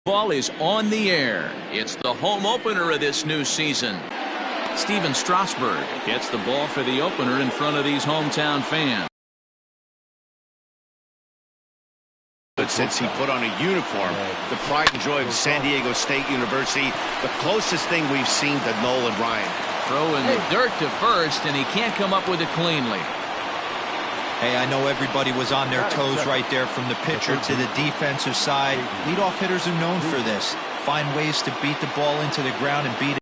Ball is on the air. It's the home opener of this new season. Steven Strasburg gets the ball for the opener in front of these hometown fans. But since he put on a uniform, the pride and joy of San Diego State University, the closest thing we've seen to Nolan Ryan. Throw in the dirt to first, and he can't come up with it cleanly. Hey, I know everybody was on their toes right there from the pitcher to the defensive side. Leadoff hitters are known for this. Find ways to beat the ball into the ground and beat it.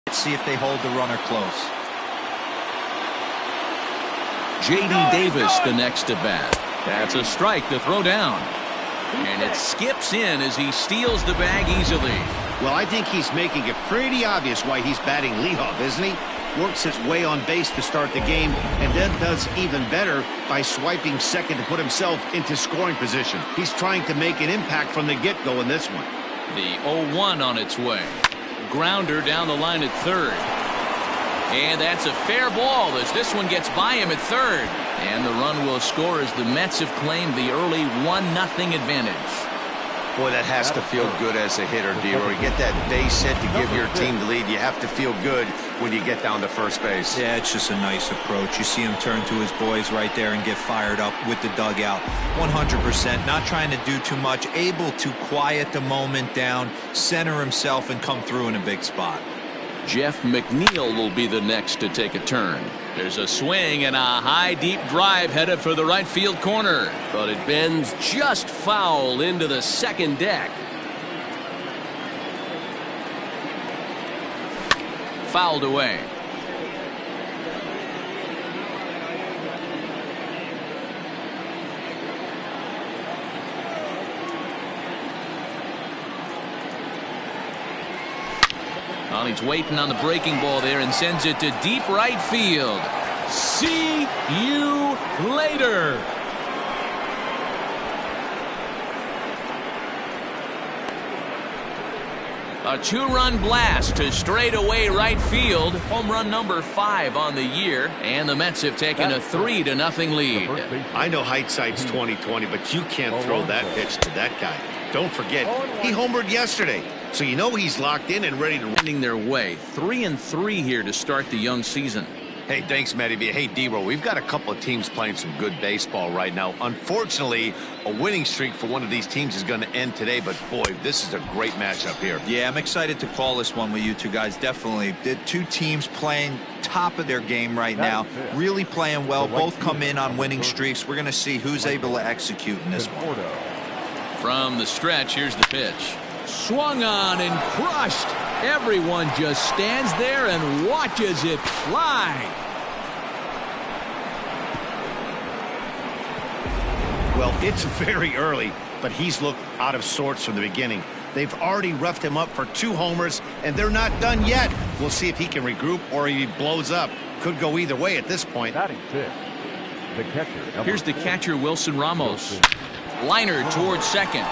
Let's see if they hold the runner close. J.D. Davis the next to bat. That's a strike to throw down. And it skips in as he steals the bag easily. Well, I think he's making it pretty obvious why he's batting leadoff, isn't he? Works his way on base to start the game, and then does even better by swiping second to put himself into scoring position. He's trying to make an impact from the get-go in this one. The 0-1 on its way. Grounder down the line at third. And that's a fair ball as this one gets by him at third. And the run will score as the Mets have claimed the early 1-0 advantage. Boy, that has to feel good as a hitter, D-Roy. You get that base hit to give your team the lead. You have to feel good when you get down to first base. Yeah, it's just a nice approach. You see him turn to his boys right there and get fired up with the dugout. 100%, not trying to do too much, able to quiet the moment down, center himself, and come through in a big spot. Jeff McNeil will be the next to take a turn. There's a swing and a high deep drive headed for the right field corner, but it bends just foul into the second deck. Fouled away. Well, he's waiting on the breaking ball there and sends it to deep right field. See you later. A two-run blast to straightaway right field. Home run number 5 on the year, and the Mets have taken a 3-0 lead. I know hindsight's 20/20, but you can't throw that pitch to that guy. Don't forget, he homered yesterday, so you know he's locked in and ready to Finding their way. 3-3 here to start the young season. Hey, thanks, Matty. Hey, D-Roy, we've got a couple of teams playing some good baseball right now. Unfortunately, a winning streak for one of these teams is going to end today, but boy, this is a great matchup here. Yeah, I'm excited to call this one with you two guys. Definitely. The two teams playing top of their game right now, really playing well. Both come in on winning streaks. We're going to see who's able to execute in this one. From the stretch, here's the pitch. Swung on and crushed. Everyone just stands there and watches it fly. Well, it's very early, but he's looked out of sorts from the beginning. They've already roughed him up for 2 homers, and they're not done yet. We'll see if he can regroup or he blows up. Could go either way at this point. Here's the catcher, Wilson Ramos. Liner towards second.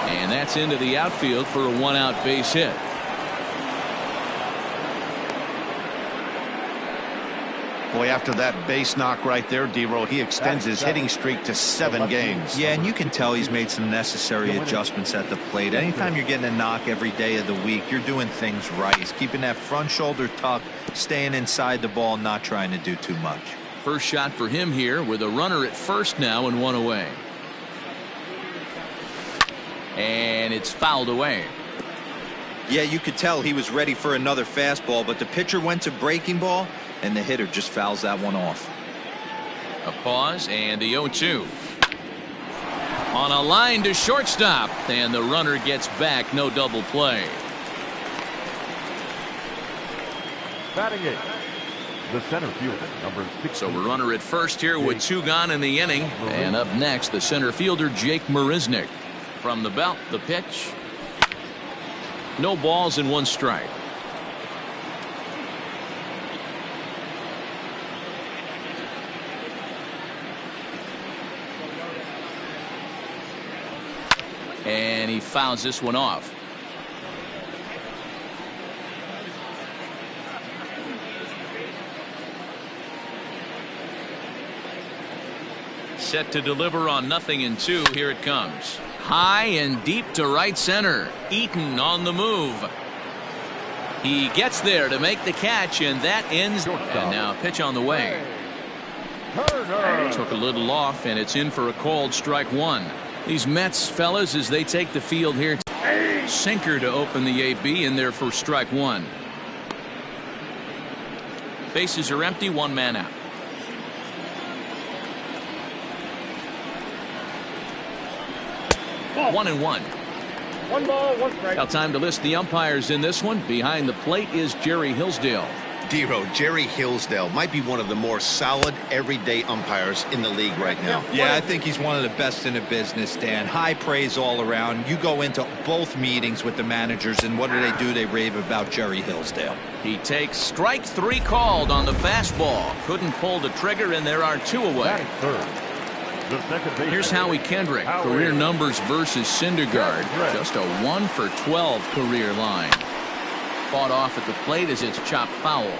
And that's into the outfield for a 1-out base hit. Boy, after that base knock right there, D-Roy, he extends his hitting streak to 7 games. Yeah, and you can tell he's made some necessary adjustments at the plate. Anytime you're getting a knock every day of the week, you're doing things right. He's keeping that front shoulder tucked, staying inside the ball, not trying to do too much. First shot for him here with a runner at first now and 1 away. And it's fouled away. Yeah, you could tell he was ready for another fastball, but the pitcher went to breaking ball, and the hitter just fouls that one off. A pause and the 0-2. On a line to shortstop, and the runner gets back, no double play. Batting eight, the center fielder, number 6. So a runner at first here with 2 gone in the inning. And up next, the center fielder, Jake Marisnick. From the belt, the pitch. No balls and 1 strike. And he fouls this one off. set to deliver on 0-2. Here it comes. High and deep to right center. Eaton on the move. He gets there to make the catch, and that ends. And now a pitch on the way. Took a little off, and it's in for a called strike one. These Mets fellas, as they take the field here, sinker to open the AB in there for strike one. Bases are empty, one man out. Ball. 1-1. One ball, one strike. Now time to list the umpires in this one. Behind the plate is Jerry Hillsdale. Dero, Jerry Hillsdale might be one of the more solid everyday umpires in the league right now. Yeah, I think he's one of the best in the business, Dan. High praise all around. You go into both meetings with the managers, and what do? They rave about Jerry Hillsdale. He takes strike three called on the fastball. Couldn't pull the trigger, and there are two away. Batting third. The second baseman. Here's Howie Kendrick. Career numbers versus Syndergaard. Just a 1 for 12 career line. Fought off at the plate as it's chopped foul.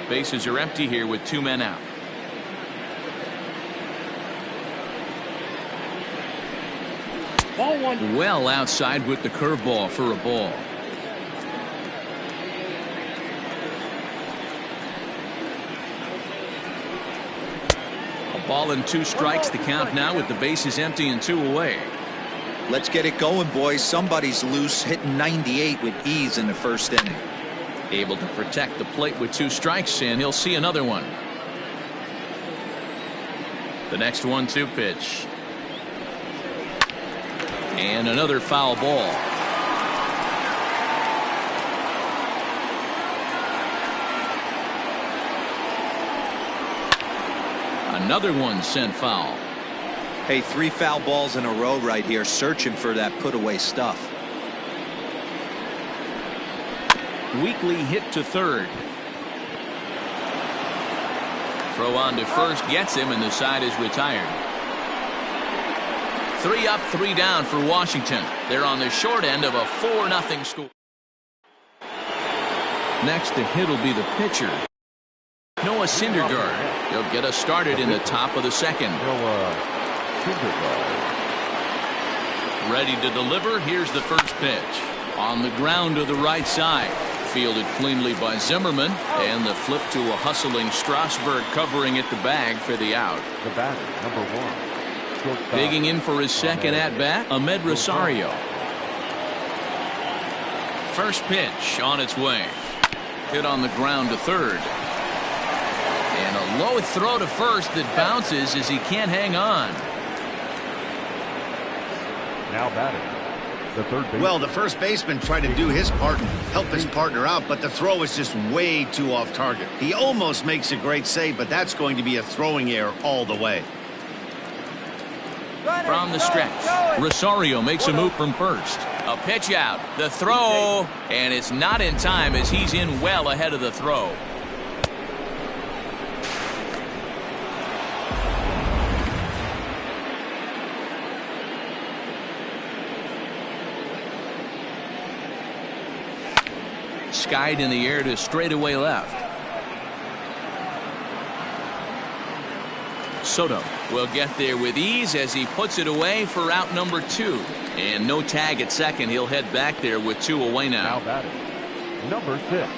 Bases are empty here with two men out. Ball one. Well outside with the curveball for a ball. A ball and two strikes. The count now with the bases empty and two away. Let's get it going, boys. Somebody's loose, hitting 98 with ease in the first inning. Able to protect the plate with two strikes, and he'll see another one. The next 1-2 pitch. And another foul ball. Another one sent foul. Hey, 3 foul balls in a row right here, searching for that put-away stuff. Weekly hit to third. Throw on to first gets him, and the side is retired. 3 up, 3 down for Washington. They're on the short end of a 4-0 score. Next to hit will be the pitcher, Noah Syndergaard. He'll get us started in the top of the second. Ready to deliver. Here's the first pitch. On the ground to the right side. Fielded cleanly by Zimmerman, and the flip to a hustling Strasburg covering at the bag for the out. The batter, number 1. Digging in for his second at-bat, Ahmed Rosario. First pitch on its way. Hit on the ground to third. And a low throw to first that bounces as he can't hang on. Now batting. The third baseman. Well, the first baseman tried to do his part and help his partner out, but the throw is just way too off target. He almost makes a great save, but that's going to be a throwing error all the way. From the stretch, Rosario makes a move from first. A pitch out, the throw, and it's not in time as he's in well ahead of the throw. Skied in the air to straightaway left. Soto will get there with ease as he puts it away for out number 2. And no tag at second. He'll head back there with 2 away now. Now batting. Number 6.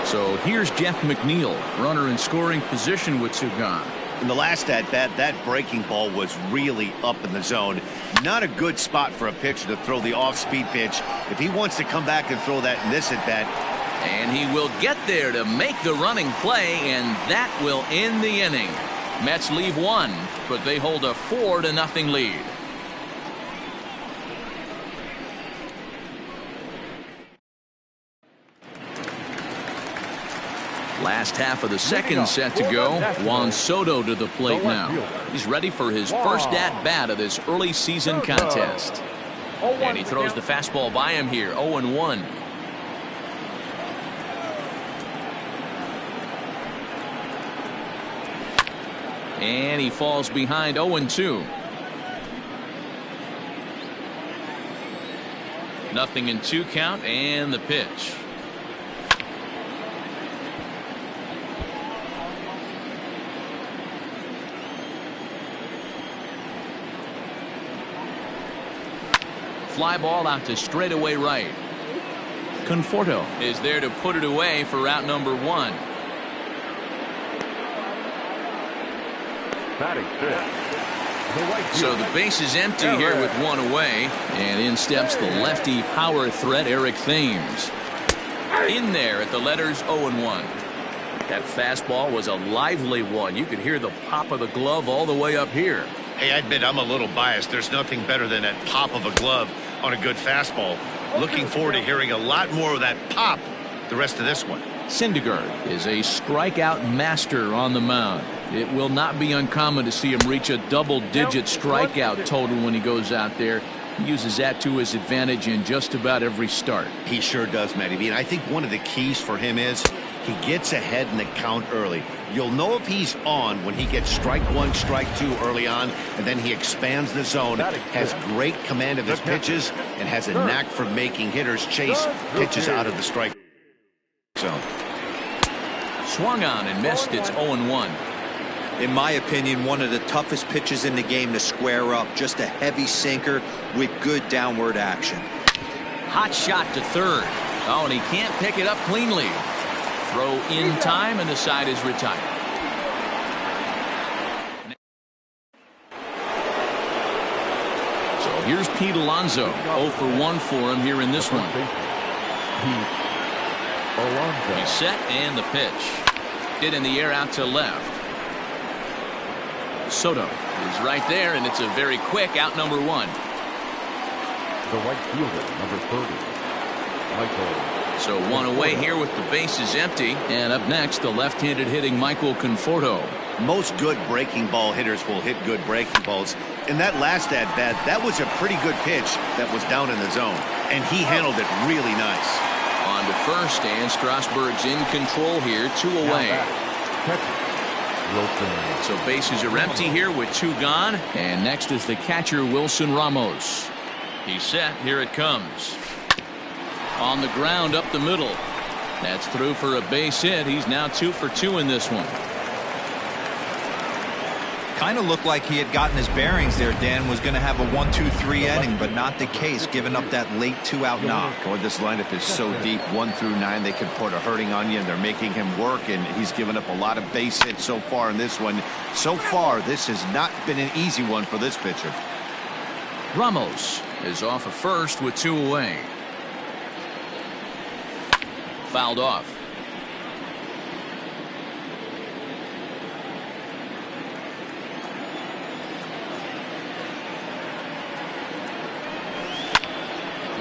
So here's Jeff McNeil, runner in scoring position with 2 gone. In the last at-bat, that breaking ball was really up in the zone. Not a good spot for a pitcher to throw the off-speed pitch. If he wants to come back and throw that in this at-bat. And he will get there to make the running play, and that will end the inning. Mets leave 1, but they hold a 4-0 lead. Last half of the second set to go. Juan Soto to the plate now. He's ready for his first at-bat of this early season contest. And he throws the fastball by him here, 0-1. And he falls behind 0-2. 0-2 count, and the pitch. fly ball out to straightaway right. Conforto is there to put it away for out number 1. Batting fifth. So the base is empty here with 1 away, and in steps the lefty power threat Eric Thames. In there at the letters 0-1. That fastball was a lively one. You could hear the pop of the glove all the way up here. Hey, I admit I'm a little biased. There's nothing better than that pop of a glove on a good fastball. Looking forward to hearing a lot more of that pop the rest of this one. Syndergaard is a strikeout master on the mound. It will not be uncommon to see him reach a double-digit strikeout total when he goes out there. He uses that to his advantage in just about every start. He sure does, Matty B. And I think one of the keys for him is he gets ahead in the count early. You'll know if he's on when he gets strike 1, strike 2 early on, and then he expands the zone, has great command of his pitches, and has a knack for making hitters chase pitches out of the strike zone. Swung on and missed. It's 0-1. In my opinion, one of the toughest pitches in the game to square up. Just a heavy sinker with good downward action. Hot shot to third. Oh, and he can't pick it up cleanly. Throw in time, and the side is retired. So here's Pete Alonso. 0 for 1 for him here in this one. He's set, and the pitch. Hit in the air out to left. Soto is right there, and it's a very quick out number 1. The right fielder, number 30, Michael. So 1 away here with the bases empty. And up next, the left-handed hitting Michael Conforto. Most good breaking ball hitters will hit good breaking balls. In that last at-bat, that was a pretty good pitch that was down in the zone. And he handled it really nice. On to first, and Strasburg's in control here. 2 away. So bases are empty here with 2 gone. And next is the catcher, Wilson Ramos. He's set. Here it comes. On the ground up the middle. That's through for a base hit. He's now 2 for 2 in this one. Kind of looked like he had gotten his bearings there. Dan was going to have a 1-2-3 inning, but not the case, giving up that late 2-out knock. Boy, this lineup is so deep, 1 through 9. They can put a hurting on you, and they're making him work, and he's given up a lot of base hits so far in this one. So far, this has not been an easy one for this pitcher. Ramos is off of first with 2 away. Fouled off.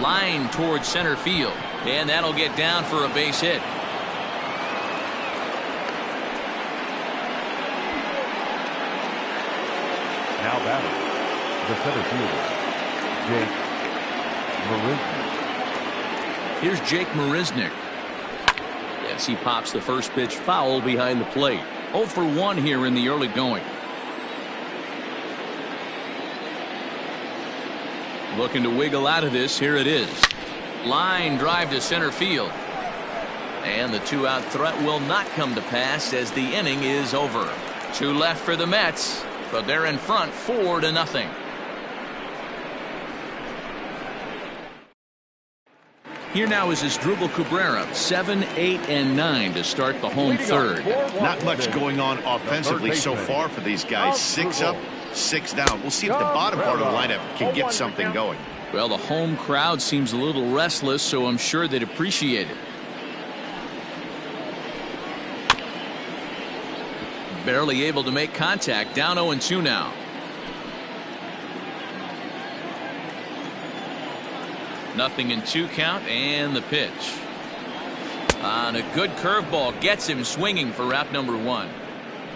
Line towards center field, and that'll get down for a base hit. Now batting, the center fielder, Jake Marisnick. Here's Jake Marisnick. Yes, he pops the first pitch foul behind the plate. 0 for 1 here in the early going. Looking to wiggle out of this. Here it is. Line drive to center field. And the 2-out threat will not come to pass as the inning is over. 2 left for the Mets, but they're in front 4-0. Here now is Asdrubal Cabrera, 7, 8, and 9 to start the home third. Not much going on offensively so far for these guys. 6 up, 6 down. We'll see if the bottom part of the lineup can get something going. Well, the home crowd seems a little restless, so I'm sure they'd appreciate it. Barely able to make contact. Down 0-2 now. Nothing in 2 count, and the pitch. On a good curveball gets him swinging for out number 1.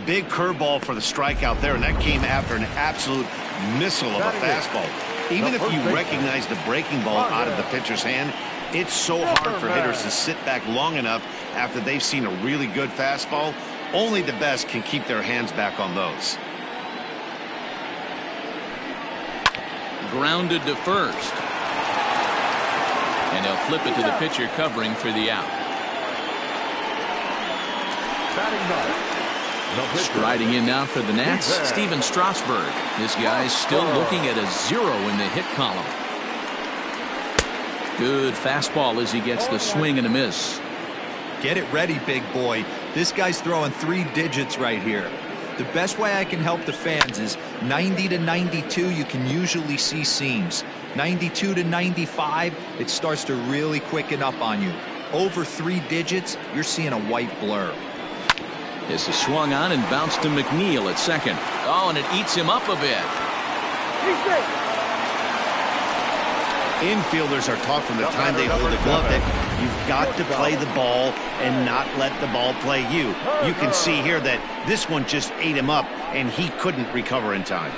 Big curveball for the strikeout there, and that came after an absolute missile of a fastball. Even if you recognize the breaking ball out of the pitcher's hand, it's so hard for hitters to sit back long enough after they've seen a really good fastball. Only the best can keep their hands back on those. Grounded to first. And they'll flip it to the pitcher covering for the out. Striding in now for the Nats, Steven Strasburg. This guy's still looking at a 0 in the hit column. Good fastball as he gets the swing and a miss. Get it ready, big boy. This guy's throwing 3 digits right here. The best way I can help the fans is 90 to 92, you can usually see seams. 92 to 95, it starts to really quicken up on you. Over 3 digits, you're seeing a white blur. This is swung on and bounced to McNeil at second. Oh, and it eats him up a bit. Infielders are taught from the time they hold the glove that you've got to play the ball and not let the ball play you. You can see here that this one just ate him up, and he couldn't recover in time.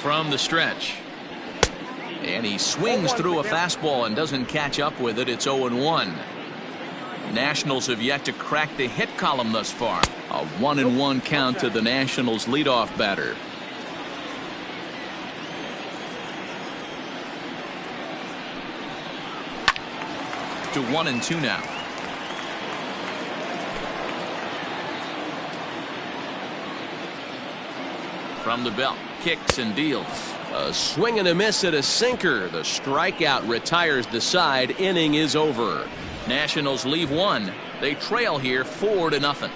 From the stretch. And he swings through a fastball and doesn't catch up with it. It's 0-1. Nationals have yet to crack the hit column thus far. A 1-1 count to the Nationals leadoff batter. To 1-2 now. From the belt, kicks and deals. A swing and a miss at a sinker. The strikeout retires the side. Inning is over. Nationals leave one. They trail here 4-0.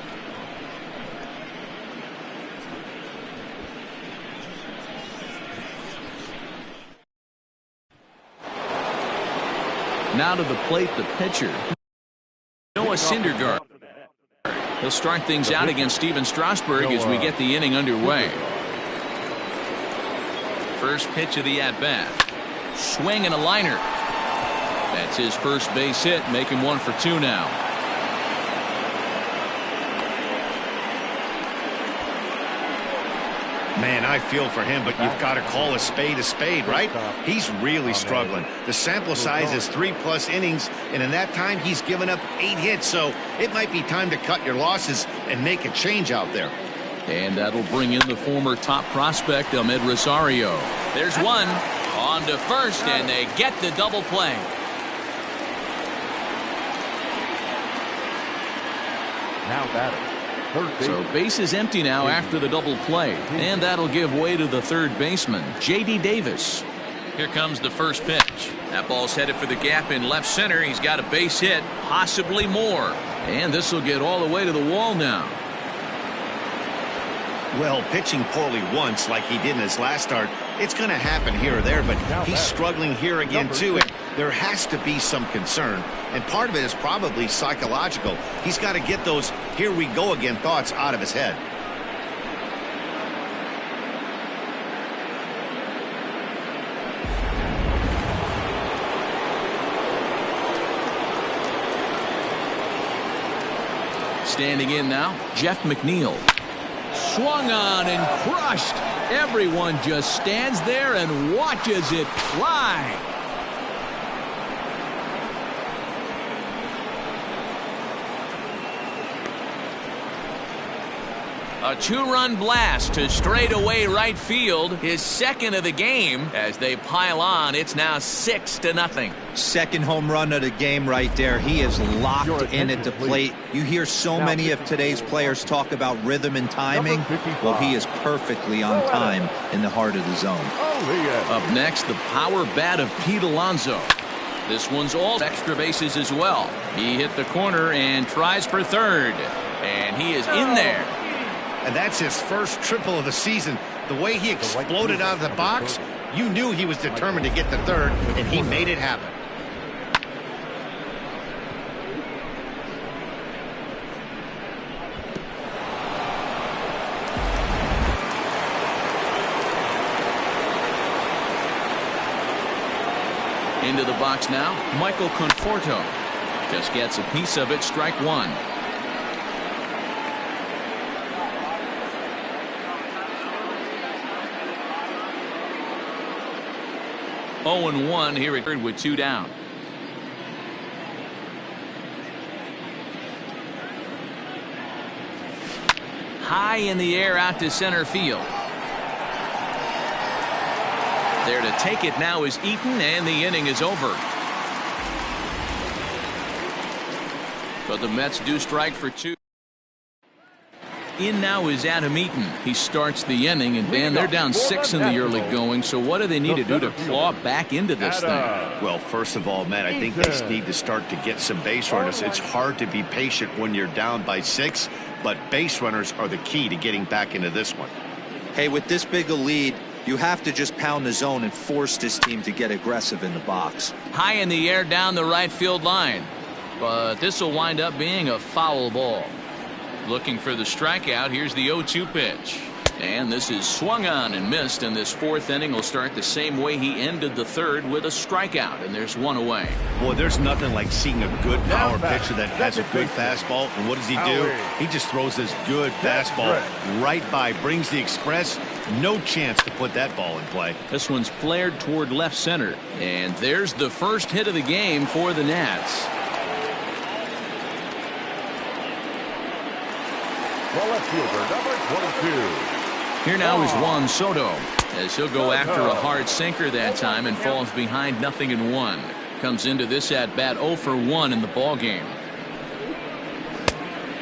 Now to the plate, the pitcher, Noah Syndergaard. He'll start things out against Steven Strasburg as we get the inning underway. First pitch of the at-bat. Swing and a liner. That's his first base hit, making 1 for 2 now. Man, I feel for him, but you've got to call a spade, right? He's really struggling. The sample size is 3+ innings, and in that time, he's given up 8 hits, so it might be time to cut your losses and make a change out there. And that'll bring in the former top prospect, Ahmed Rosario. There's one. On to first, and they get the double play. Now batting. So base is empty now after the double play. And that'll give way to the third baseman, J.D. Davis. Here comes the first pitch. That ball's headed for the gap in left center. He's got a base hit, possibly more. And this will get all the way to the wall now. Well, pitching poorly once like he did in his last start, it's going to happen here or there, but he's struggling here again too, and there has to be some concern, and part of it is probably psychological. He's got to get those here we go again thoughts out of his head. Standing in now, Jeff McNeil. Swung on and crushed. Everyone just stands there and watches it fly. A 2-run blast to straightaway right field, his second of the game. As they pile on, it's now 6-0. Second home run of the game right there. He is locked in at the plate. You hear so many of today's players talk about rhythm and timing. Well, he is perfectly on time in the heart of the zone. Up next, the power bat of Pete Alonso. This one's all extra bases as well. He hit the corner and tries for third. And he is in there. And that's his first triple of the season. The way he exploded out of the box, you knew he was determined to get the third, and he made it happen. Into the box now, Michael Conforto. Just gets a piece of it, strike one. Oh and 1 here at third with 2 down. High in the air out to center field. There to take it now is Eaton, and the inning is over. But the Mets do strike for 2. In now is Adam Eaton. He starts the inning, and Dan, they're down 6 in the early going. So what do they need to do to claw back into this thing? Well, first of all, Matt, I think they need to start to get some base runners. It's hard to be patient when you're down by 6, but base runners are the key to getting back into this one. Hey, with this big a lead, you have to just pound the zone and force this team to get aggressive in the box. High in the air down the right field line. But this will wind up being a foul ball. Looking for the strikeout. Here's the 0-2 pitch. And this is swung on and missed, and this fourth inning will start the same way he ended the third, with a strikeout, and there's one away. Boy, there's nothing like seeing a good power pitcher that has a good fastball, and what does he do? He just throws this good fastball right by, brings the express. No chance to put that ball in play. This one's flared toward left center, and there's the first hit of the game for the Nats. The left fielder, number 22. Here now is Juan Soto, as he'll go after a hard sinker that time and falls behind 0-1. Comes into this at bat 0 for 1 in the ball game.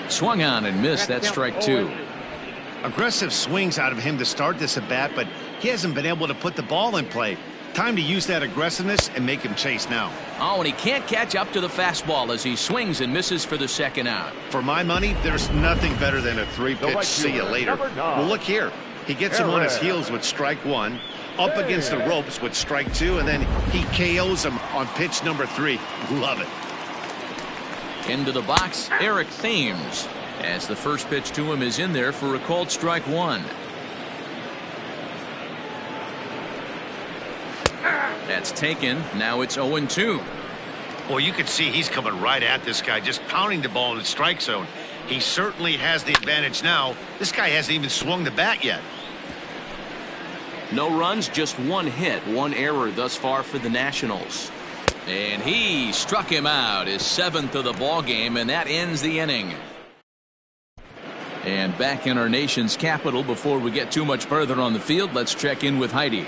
Swung on and missed. That's strike 2. Aggressive swings out of him to start this at bat, but he hasn't been able to put the ball in play. Time to use that aggressiveness and make him chase now. Oh, and he can't catch up to the fastball as he swings and misses for the second out. For my money, there's nothing better than a 3-pitch see you later. Well, look here. He gets him on his heels with strike 1, up against the ropes with strike 2, and then he KOs him on pitch number 3. Love it. Into the box, Eric Thames, as the first pitch to him is in there for a called strike 1. That's taken. Now it's 0-2. Well, you can see he's coming right at this guy, just pounding the ball in the strike zone. He certainly has the advantage now. This guy hasn't even swung the bat yet. No runs, just 1 hit, 1 error thus far for the Nationals. And he struck him out, his 7th of the ball game, and that ends the inning. And back in our nation's capital, before we get too much further on the field, let's check in with Heidi.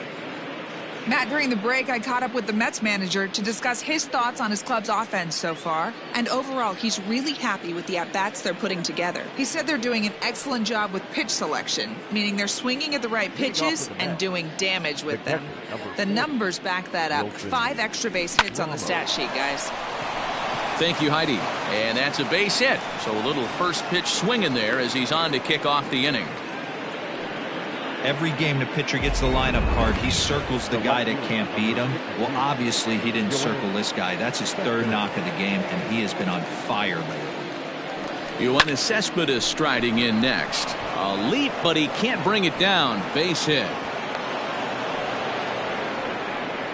Matt, during the break, I caught up with the Mets manager to discuss his thoughts on his club's offense so far. And overall, he's really happy with the at-bats they're putting together. He said they're doing an excellent job with pitch selection, meaning they're swinging at the right pitches and doing damage with them. The numbers back that up. 5 extra base hits on the stat sheet, guys. Thank you, Heidi. And that's a base hit. So a little first pitch swing in there as he's on to kick off the inning. Every game the pitcher gets the lineup card, he circles the guy that can't beat him. Well, obviously he didn't circle this guy. That's his 3rd knock of the game, and he has been on fire lately. Yoenis Cespedes striding in next. A leap, but he can't bring it down. Base hit.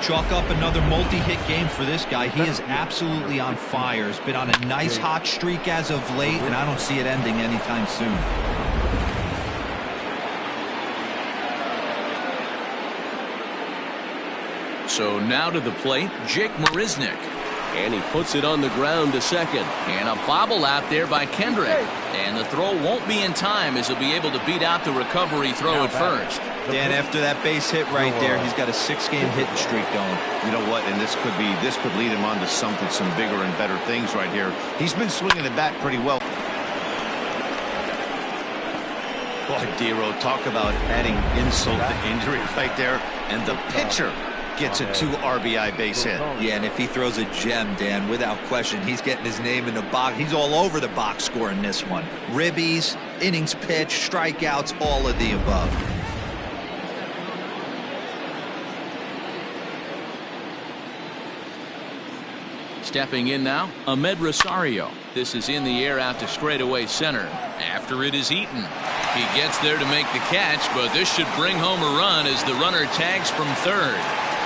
Chalk up another multi-hit game for this guy. He is absolutely on fire. He's been on a nice hot streak as of late, and I don't see it ending anytime soon. So now to the plate, Jake Marisnick. And he puts it on the ground to second. And a bobble out there by Kendrick. And the throw won't be in time as he'll be able to beat out the recovery throw at first. Dan, after that base hit right there, he's got a 6-game hitting streak going. You know what? And this could lead him on to some bigger and better things right here. He's been swinging the bat pretty well. Boy, Dero, talk about adding insult to injury right there. And the pitcher gets a 2 RBI base hit. Yeah, and if he throws a gem, Dan, without question, he's getting his name in the box. He's all over the box score in this one. Ribbies, innings pitched, strikeouts, all of the above. Stepping in now, Ahmed Rosario. This is in the air out to straightaway center. After it is Eaton. He gets there to make the catch, but this should bring home a run as the runner tags from third.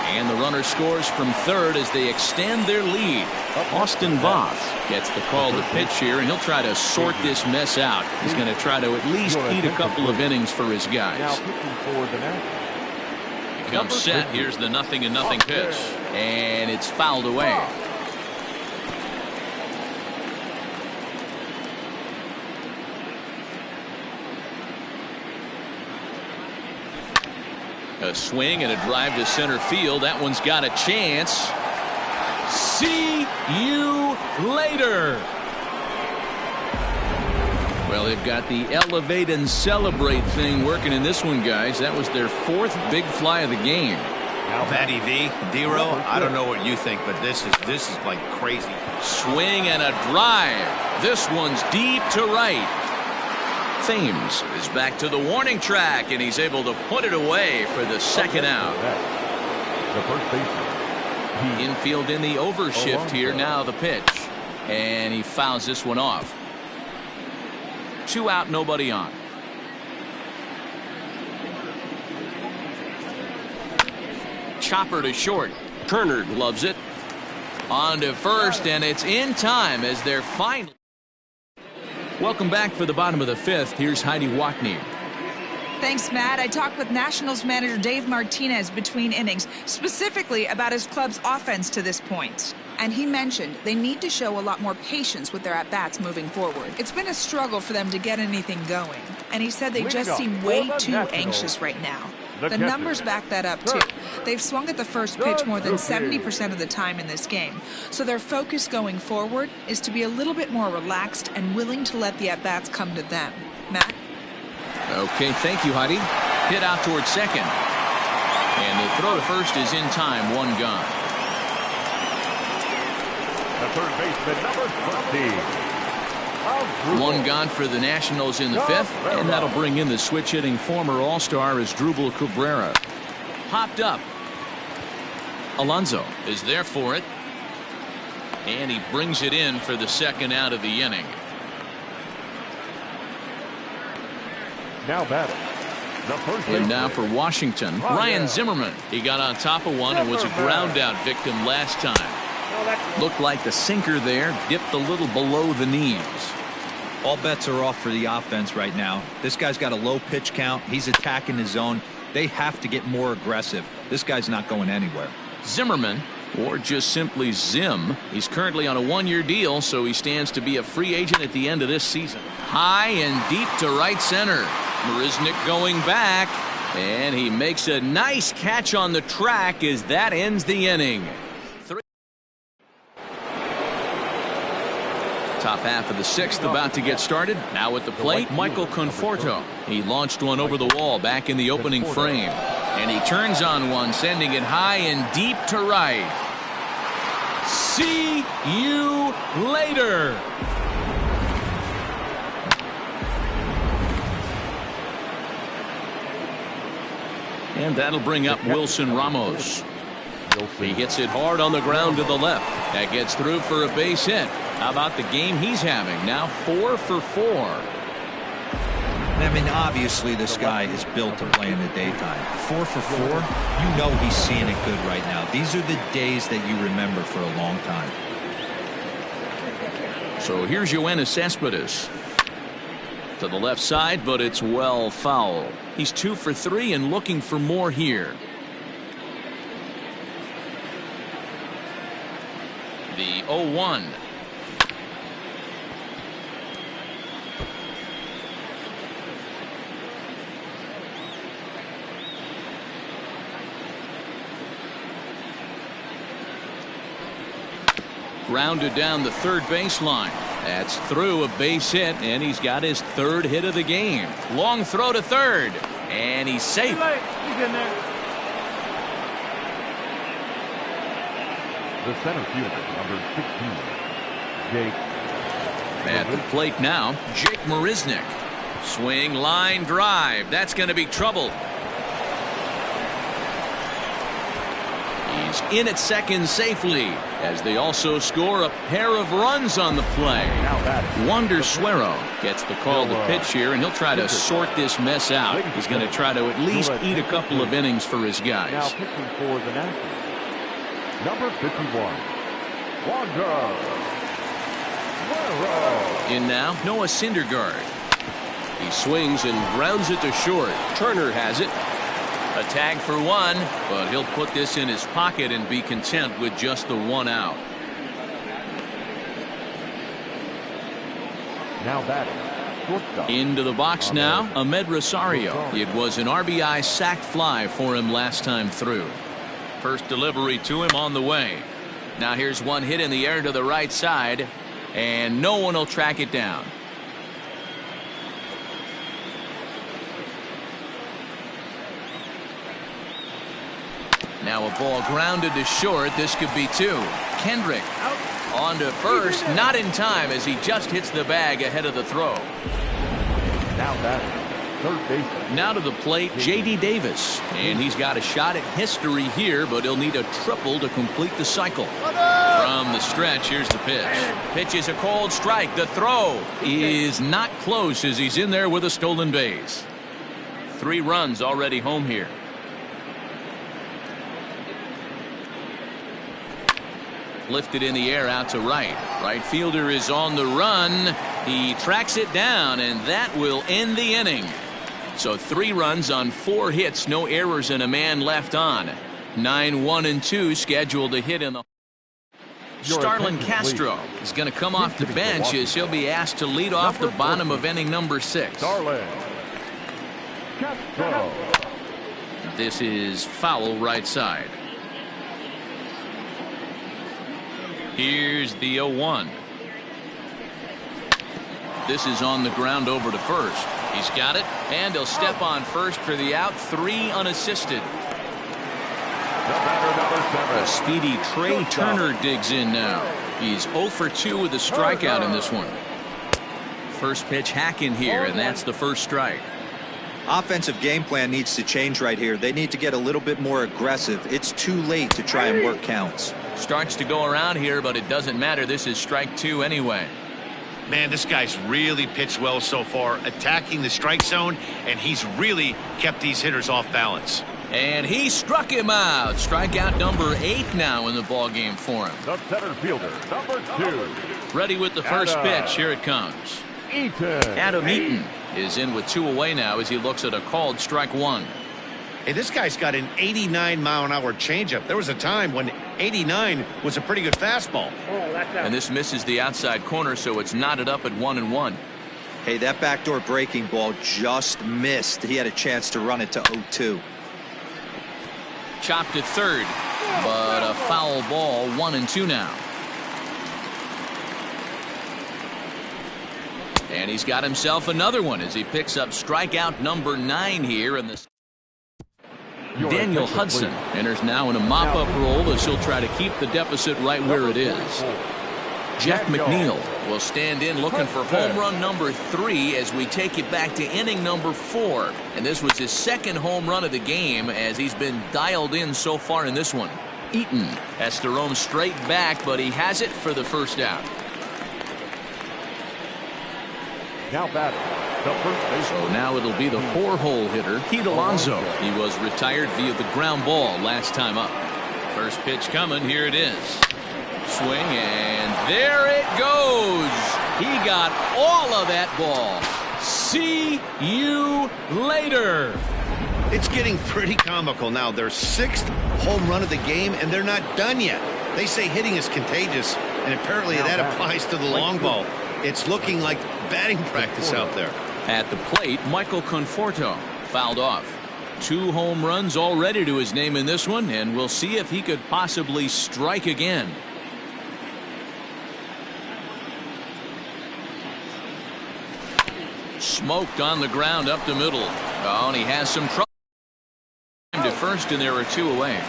And the runner scores from third as they extend their lead. Austin Voth gets the call to pitch here, and he'll try to sort this mess out. He's going to try to at least eat a couple of innings for his guys. He comes set. Here's the 0-0 pitch. And it's fouled away. A swing and a drive to center field. That one's got a chance. See you later. Well, they've got the elevate and celebrate thing working in this one, guys. That was their 4th big fly of the game. Matty V, D-Row, I don't know what you think, but this is like crazy. Swing and a drive. This one's deep to right. Thames is back to the warning track, and he's able to put it away for the second out. The first baseman. Infield in the overshift here. Now the pitch, and he fouls this one off. 2 out, nobody on. Chopper to short. Turner loves it. On to first, and it's in time as they're finally. Welcome back for the bottom of the 5th. Here's Heidi Watney. Thanks, Matt. I talked with Nationals manager Dave Martinez between innings, specifically about his club's offense to this point. And he mentioned they need to show a lot more patience with their at-bats moving forward. It's been a struggle for them to get anything going. And he said they just seem way too anxious right now. The numbers back that up, too. They've swung at the first pitch more than 70% of the time in this game. So their focus going forward is to be a little bit more relaxed and willing to let the at-bats come to them. Matt? Okay, thank you, Heidi. Hit out towards second. And the throw to first is in time. 1 gone. The third baseman, number 20. 1 gone for the Nationals in the 5th, and that'll bring in the switch-hitting former All-Star Asdrubal Cabrera. Popped up. Alonso is there for it, and he brings it in for the second out of the inning. Now batting. And now for Washington, Ryan Zimmerman. He got on top of one and was a ground-out victim last time. Looked like the sinker there dipped a little below the knees. All bets are off for the offense right now. This guy's got a low pitch count. He's attacking his zone. They have to get more aggressive. This guy's not going anywhere. Zimmerman, or just simply Zim, he's currently on a 1-year deal, so he stands to be a free agent at the end of this season. High and deep to right center. Marisnick going back, and he makes a nice catch on the track as that ends the inning. Top half of the 6th about to get started. Now at the plate, Michael Conforto. He launched one over the wall back in the opening frame. And he turns on one, sending it high and deep to right. See you later. And that'll bring up Wilson Ramos. He hits it hard on the ground to the left. That gets through for a base hit. How about the game he's having? Now 4 for 4. I mean, obviously this guy is built to play in the daytime. 4 for 4, you know he's seeing it good right now. These are the days that you remember for a long time. So here's Yoenis Cespedes. To the left side, but it's well foul. He's 2 for 3 and looking for more here. The 0-1. Grounded down the third baseline. That's through, a base hit, and he's got his 3rd hit of the game. Long throw to third, and he's safe. The center fielder, number 16, Jake. At the plate now, Jake Marisnick. Swing, line drive. That's going to be trouble. He's in at second safely as they also score a pair of runs on the play. Wander Suero gets the call to pitch here, and he'll try to sort this mess out. He's going to try to at least eat a couple of innings for his guys. Now pitching for the Nationals, number 51, Wander Suero. In now, Noah Syndergaard. He swings and grounds it to short. Turner has it. A tag for one, but he'll put this in his pocket and be content with just the one out. Now batting, shortstop. Into the box now, Ahmed Rosario. It was an RBI sac fly for him last time through. First delivery to him on the way. Now here's one hit in the air to the right side, and no one will track it down. Now a ball grounded to short. This could be two. Kendrick on to first. Not in time as he just hits the bag ahead of the throw. Now batting, third baseman. Now to the plate, J.D. Davis. And he's got a shot at history here, but he'll need a triple to complete the cycle. From the stretch, here's the pitch. Pitch is a cold strike. The throw is not close as he's in there with a stolen base. 3 runs already home here. Lifted in the air out to right. Right fielder is on the run. He tracks it down, and that will end the inning. So 3 runs on 4 hits, no errors, and a man left on. 9-1-2 scheduled to hit in the. Starlin Castro is going to come off the bench as he'll be asked to lead off the bottom of inning number 6. Starlin Castro. This is foul right side. Here's the 0-1. This is on the ground over to first. He's got it, and he'll step on first for the out. 3 unassisted. A speedy Trey Turner digs in now. He's 0 for 2 with a strikeout in this one. First pitch hack in here, and that's the first strike. Offensive game plan needs to change right here. They need to get a little bit more aggressive. It's too late to try and work counts. Starts to go around here, but it doesn't matter. This is strike 2 anyway. Man, this guy's really pitched well so far, attacking the strike zone, and he's really kept these hitters off balance. And he struck him out. Strikeout number 8 now in the ball game for him. The center fielder, number 2. Ready with the first pitch. Here it comes. Adam Eaton is in with 2 away now as he looks at a called strike 1. Hey, this guy's got an 89-mile-an-hour changeup. There was a time when 89 was a pretty good fastball. And this misses the outside corner, so it's knotted up at 1-1. Hey, that backdoor breaking ball just missed. He had a chance to run it to 0-2. Chopped at third, but a foul ball. 1-2 now. And he's got himself another one as he picks up strikeout number 9 here in this. Daniel Hudson enters now in a mop-up role as he'll try to keep the deficit right where it is. Jeff McNeil will stand in looking for home run number 3 as we take it back to inning number 4. And this was his second home run of the game as he's been dialed in so far in this one. Eaton has to roam straight back, but he has it for the first out. Now batting, the first baseman. So now it'll be the 4-hole hitter, Pete Alonso. He was retired via the ground ball last time up. First pitch coming. Here it is. Swing, and there it goes. He got all of that ball. See you later. It's getting pretty comical now. Their 6th home run of the game, and they're not done yet. They say hitting is contagious, and apparently that applies to the long ball. It's looking like batting practice out there. At the plate, Michael Conforto fouled off. 2 home runs already to his name in this one, and we'll see if he could possibly strike again. Smoked on the ground up the middle. Oh, and he has some trouble to first, and there are 2 away.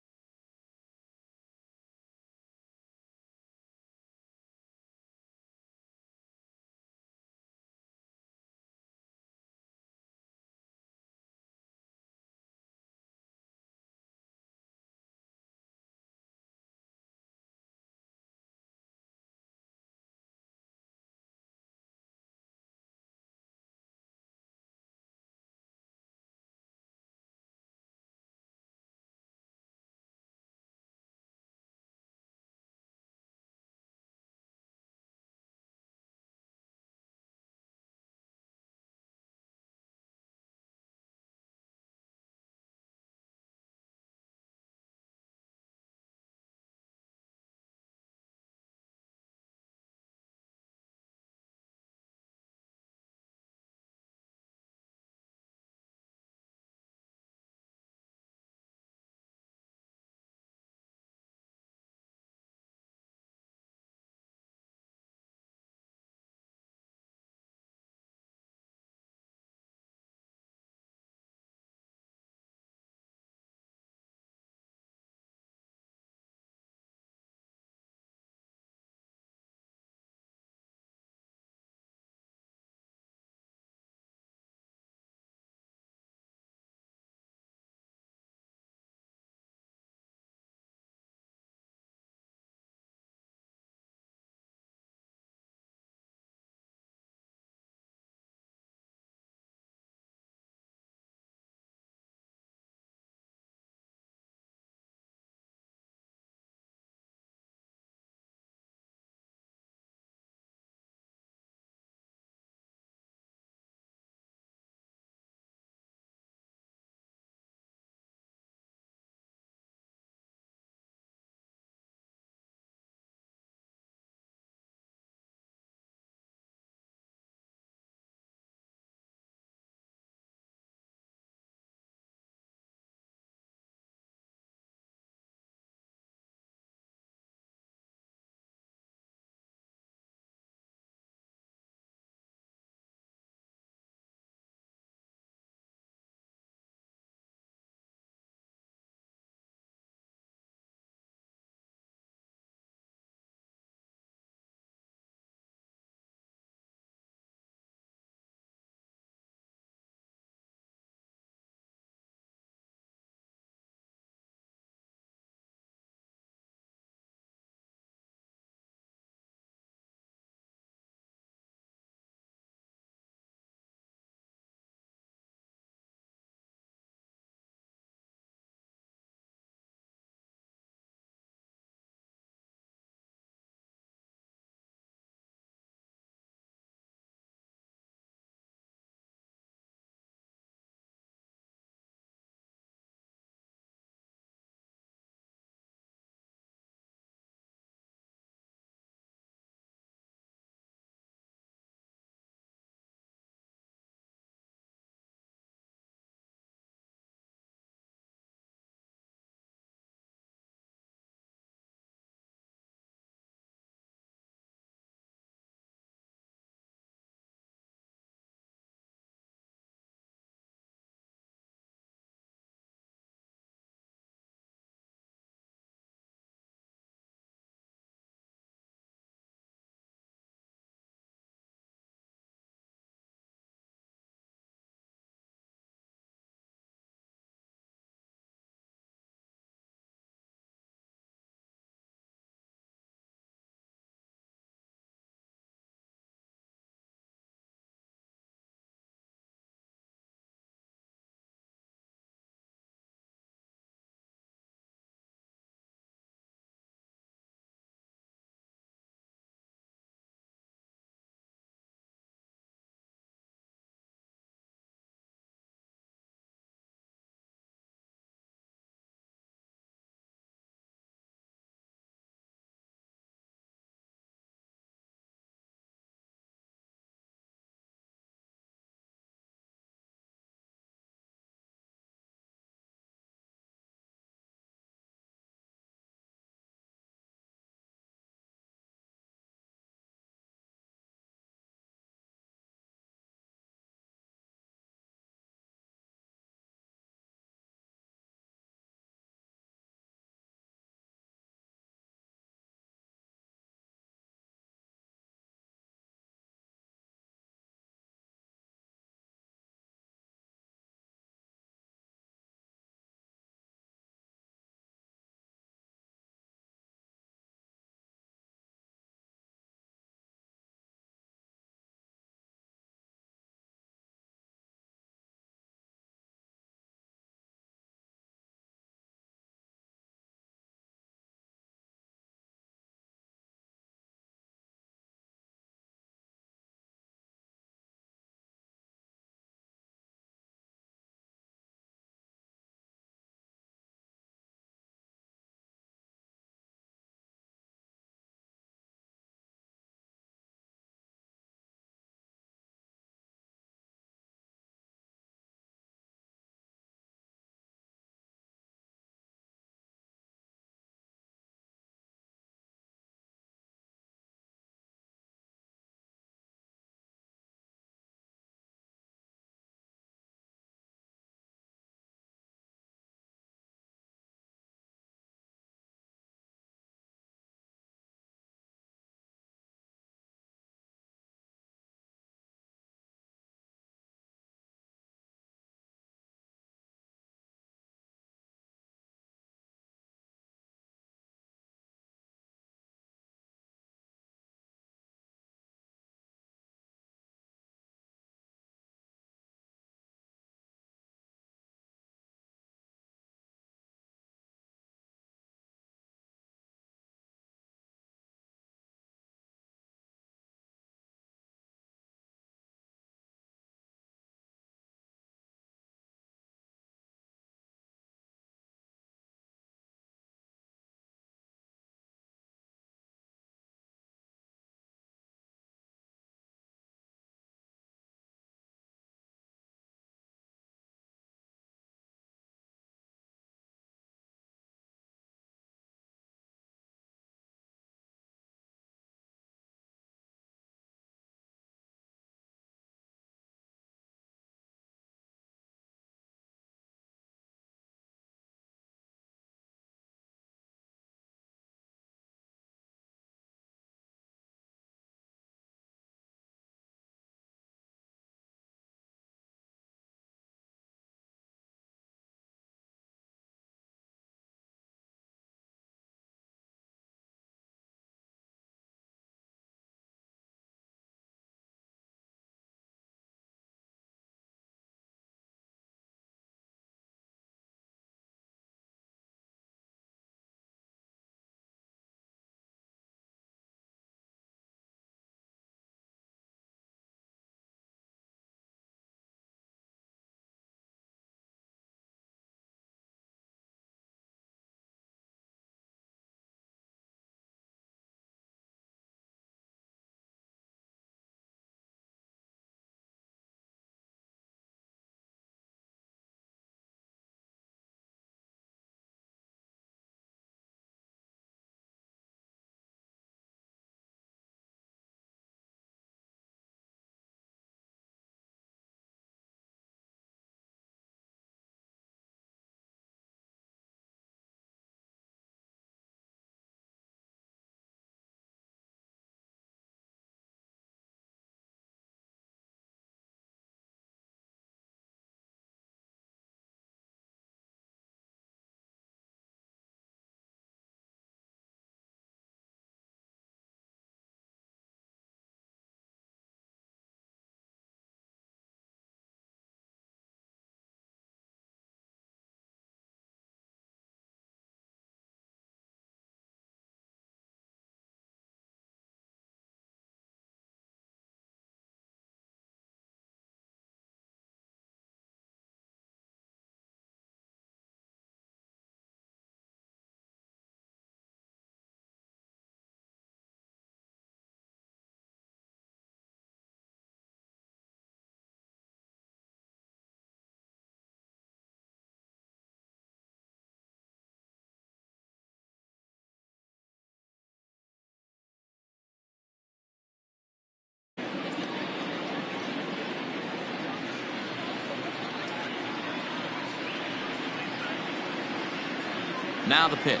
Now the pitch.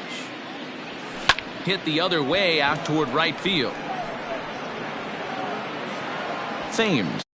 Hit the other way out toward right field. Thames